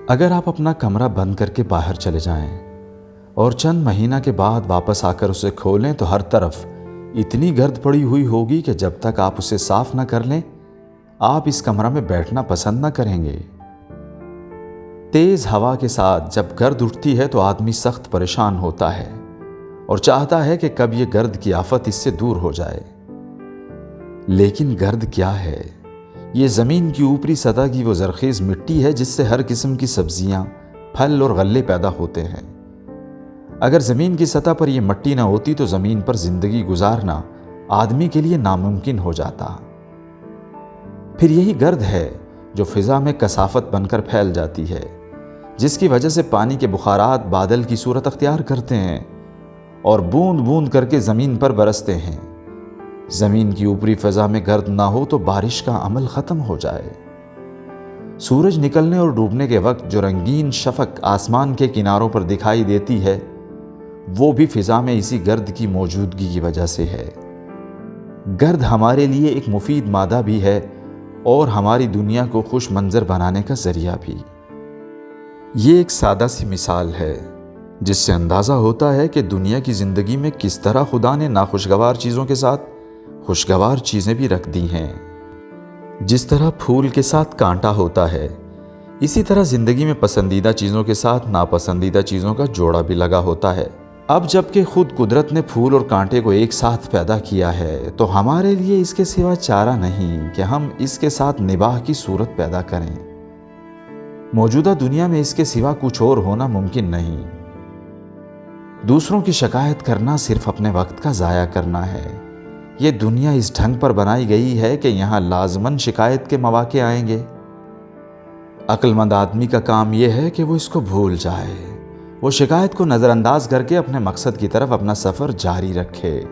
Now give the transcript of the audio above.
اگر آپ اپنا کمرہ بند کر کے باہر چلے جائیں اور چند مہینہ کے بعد واپس آ کر اسے کھولیں تو ہر طرف اتنی گرد پڑی ہوئی ہوگی کہ جب تک آپ اسے صاف نہ کر لیں آپ اس کمرہ میں بیٹھنا پسند نہ کریں گے۔ تیز ہوا کے ساتھ جب گرد اٹھتی ہے تو آدمی سخت پریشان ہوتا ہے اور چاہتا ہے کہ کب یہ گرد کی آفت اس سے دور ہو جائے۔ لیکن گرد کیا ہے؟ یہ زمین کی اوپری سطح کی وہ زرخیز مٹی ہے جس سے ہر قسم کی سبزیاں، پھل اور غلے پیدا ہوتے ہیں۔ اگر زمین کی سطح پر یہ مٹی نہ ہوتی تو زمین پر زندگی گزارنا آدمی کے لیے ناممکن ہو جاتا۔ پھر یہی گرد ہے جو فضا میں کثافت بن کر پھیل جاتی ہے، جس کی وجہ سے پانی کے بخارات بادل کی صورت اختیار کرتے ہیں اور بوند بوند کر کے زمین پر برستے ہیں۔ زمین کی اوپری فضا میں گرد نہ ہو تو بارش کا عمل ختم ہو جائے۔ سورج نکلنے اور ڈوبنے کے وقت جو رنگین شفق آسمان کے کناروں پر دکھائی دیتی ہے وہ بھی فضا میں اسی گرد کی موجودگی کی وجہ سے ہے۔ گرد ہمارے لیے ایک مفید مادہ بھی ہے اور ہماری دنیا کو خوش منظر بنانے کا ذریعہ بھی۔ یہ ایک سادہ سی مثال ہے جس سے اندازہ ہوتا ہے کہ دنیا کی زندگی میں کس طرح خدا نے ناخوشگوار چیزوں کے ساتھ خوشگوار چیزیں بھی رکھ دی ہیں۔ جس طرح پھول کے ساتھ کانٹا ہوتا ہے، اسی طرح زندگی میں پسندیدہ چیزوں کے ساتھ ناپسندیدہ چیزوں کا جوڑا بھی لگا ہوتا ہے۔ اب جب کہ خود قدرت نے پھول اور کانٹے کو ایک ساتھ پیدا کیا ہے تو ہمارے لیے اس کے سوا چارہ نہیں کہ ہم اس کے ساتھ نباہ کی صورت پیدا کریں۔ موجودہ دنیا میں اس کے سوا کچھ اور ہونا ممکن نہیں۔ دوسروں کی شکایت کرنا صرف اپنے وقت کا ضائع کرنا ہے۔ یہ دنیا اس ڈھنگ پر بنائی گئی ہے کہ یہاں لازماً شکایت کے مواقع آئیں گے۔ عقل مند آدمی کا کام یہ ہے کہ وہ اس کو بھول جائے، وہ شکایت کو نظر انداز کر کے اپنے مقصد کی طرف اپنا سفر جاری رکھے۔